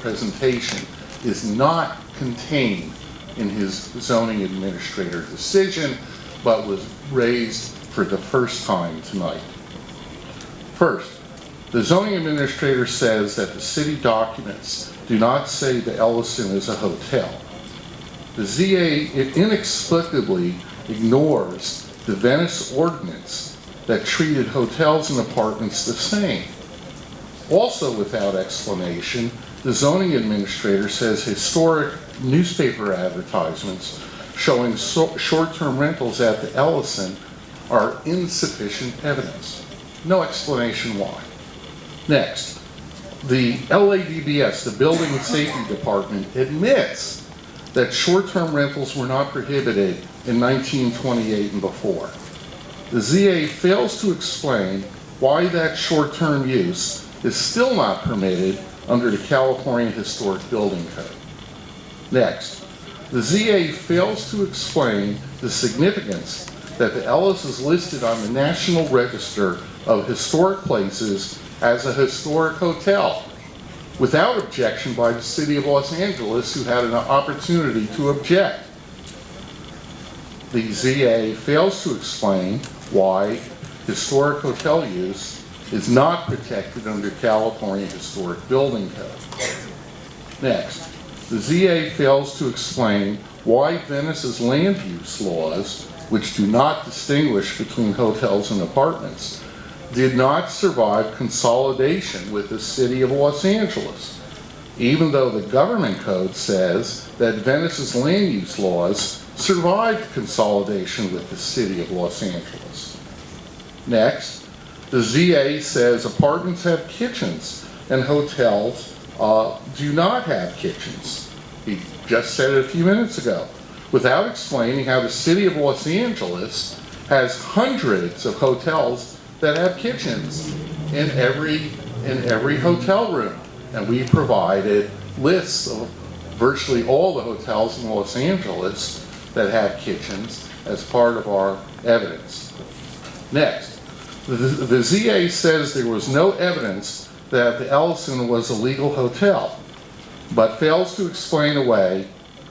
presentation is not contained in his zoning administrator decision, but was raised for the first time tonight. First, the zoning administrator says that the city documents do not say the Ellison is a hotel. The ZA inexplicably ignores the Venice ordinance that treated hotels and apartments the same. Also without explanation, the zoning administrator says historic newspaper advertisements showing short-term rentals at the Ellison are insufficient evidence. No explanation why. Next, the LADBS, the Building and Safety Department, admits that short-term rentals were not prohibited in 1928 and before. The ZA fails to explain why that short-term use is still not permitted under the California Historic Building Code. Next, the ZA fails to explain the significance that the Ellis is listed on the National Register of Historic Places as a historic hotel, without objection by the City of Los Angeles, who had an opportunity to object. The ZA fails to explain why historic hotel use is not protected under California Historic Building Code. Next, the ZA fails to explain why Venice's land use laws, which do not distinguish between hotels and apartments, did not survive consolidation with the City of Los Angeles, even though the government code says that Venice's land use laws survived consolidation with the City of Los Angeles. Next, the ZA says apartments have kitchens and hotels do not have kitchens. He just said it a few minutes ago, without explaining how the City of Los Angeles has hundreds of hotels that have kitchens in every hotel room. And we provided lists of virtually all the hotels in Los Angeles that have kitchens as part of our evidence. Next, the ZA says there was no evidence that the Ellison was a legal hotel, but fails to explain away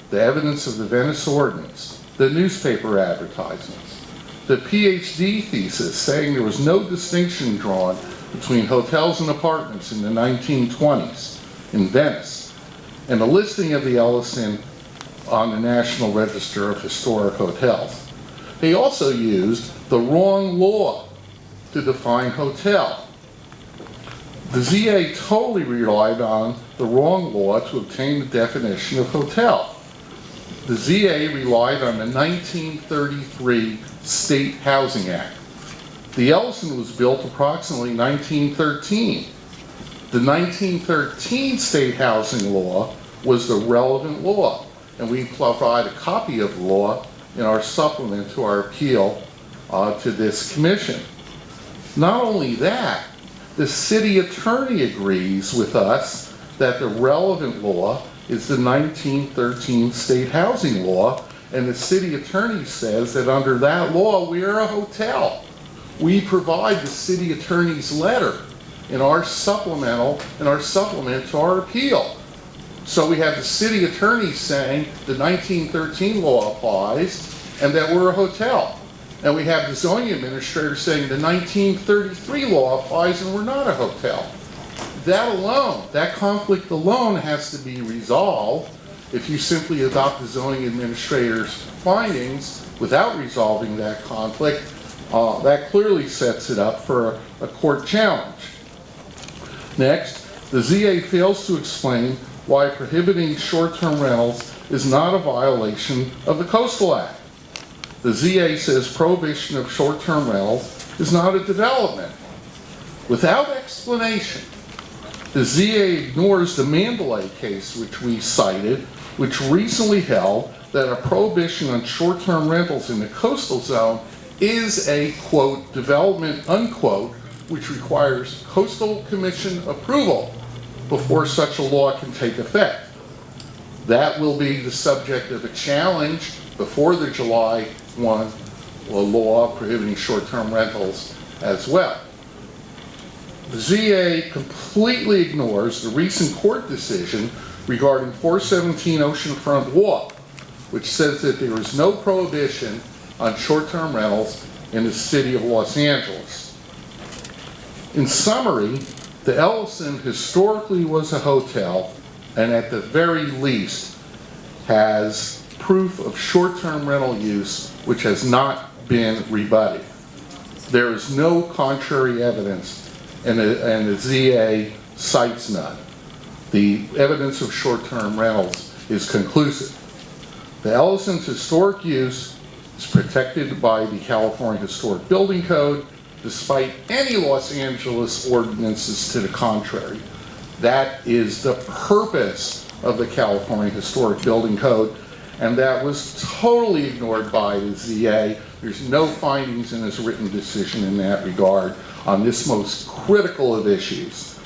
the evidence of the Venice Ordinance, the newspaper advertisements, the PhD thesis saying there was no distinction drawn between hotels and apartments in the 1920s in Venice, and the listing of the Ellison on the National Register of Historic Hotels. They also used the wrong law to define hotel. The ZA totally relied on the wrong law to obtain the definition of hotel. The ZA relied on the 1933 State Housing Act. The Ellison was built approximately 1913. The 1913 State Housing Law was the relevant law, and we provide a copy of the law in our supplement to our appeal to this commission. Not only that, the city attorney agrees with us that the relevant law is the 1913 State Housing Law, and the city attorney says that under that law we are a hotel. We provide the city attorney's letter in our supplement to our appeal. So we have the city attorney saying the 1913 law applies and that we're a hotel. And we have the zoning administrator saying the 1933 law applies and we're not a hotel. That alone, that conflict alone has to be resolved. If you simply adopt the zoning administrator's findings without resolving that conflict, that clearly sets it up for a court challenge. Next, the ZA fails to explain why prohibiting short-term rentals is not a violation of the Coastal Act. The ZA says prohibition of short-term rentals is not a development. Without explanation, the ZA ignores the Mandalay case which we cited, which recently held that a prohibition on short-term rentals in the coastal zone is a, quote, development, unquote, which requires Coastal Commission approval before such a law can take effect. That will be the subject of a challenge before the July 1 law prohibiting short-term rentals as well. The ZA completely ignores the recent court decision regarding 417 Oceanfront Walk, which says that there is no prohibition on short-term rentals in the city of Los Angeles. In summary, the Ellison historically was a hotel, and at the very least has proof of short-term rental use which has not been rebutted. There is no contrary evidence, and the ZA cites none. The evidence of short-term rentals is conclusive. The Ellison's historic use is protected by the California Historic Building Code, despite any Los Angeles ordinances to the contrary. That is the purpose of the California Historic Building Code, and that was totally ignored by the ZA. There's no findings in his written decision in that regard on this most critical of issues,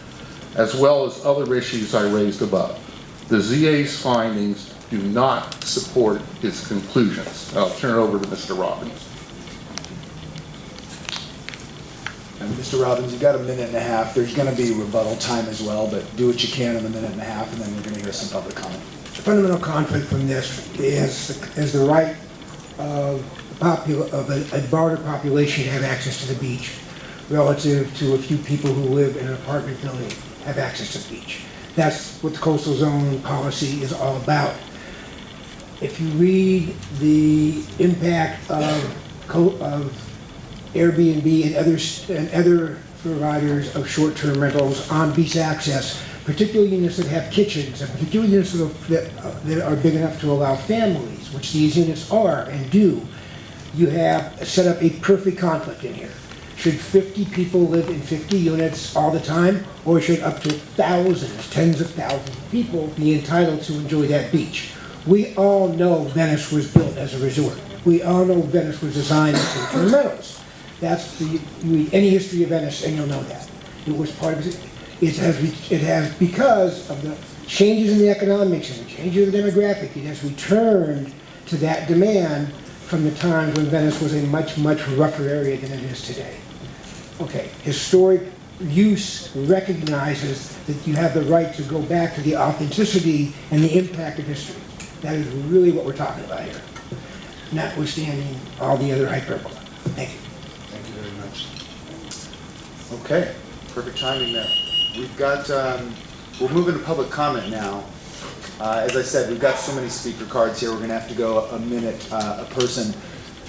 as well as other issues I raised above. The ZA's findings do not support his conclusions. I'll turn it over to Mr. Robbins. And Mr. Robbins, you've got a minute and a half. There's going to be rebuttal time as well, but do what you can in the minute and a half, and then we're going to hear some public comment. The fundamental conflict from this is the right of a broader population to have access to the beach relative to a few people who live in an apartment building have access to the beach. That's what the coastal zone policy is all about. If you read the impact of Airbnb and other providers of short-term rentals on beach access, particularly units that have kitchens, and particularly units that are big enough to allow families, which these units are and do, you have set up a perfect conflict in here. Should 50 people live in 50 units all the time, or should up to thousands, tens of thousands of people be entitled to enjoy that beach? We all know Venice was built as a resort. We all know Venice was designed for short-term rentals. That's you read any history of Venice and you'll know that. It was part of it. It has, because of the changes in the economics and the changes in the demographic, it has returned to that demand from the time when Venice was a much, much rougher area than it is today. Okay, historic use recognizes that you have the right to go back to the authenticity and the impact of history. That is really what we're talking about here, notwithstanding all the other hyperbole. Thank you. Thank you very much. Okay, perfect timing there. We've got, we're moving to public comment now. As I said, we've got so many speaker cards here, we're going to have to go a minute a person.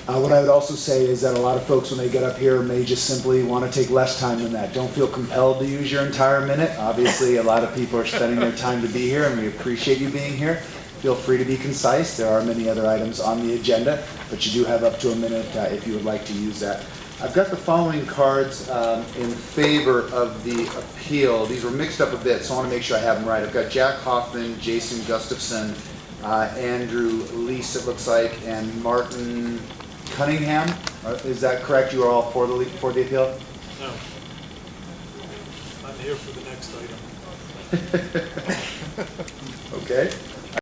What I would also say is that a lot of folks, when they get up here, may just simply want to take less time than that. Don't feel compelled to use your entire minute. Obviously, a lot of people are spending their time to be here, and we appreciate you being here. Feel free to be concise. There are many other items on the agenda, but you do have up to a minute if you would like to use that. I've got the following cards in favor of the appeal. These were mixed up a bit, so I want to make sure I have them right. I've got Jack Hoffman, Jason Gustafson, Andrew Lease, it looks like, and Martin Cunningham. Is that correct? You are all for the appeal? No. I'm here for the next item. Okay.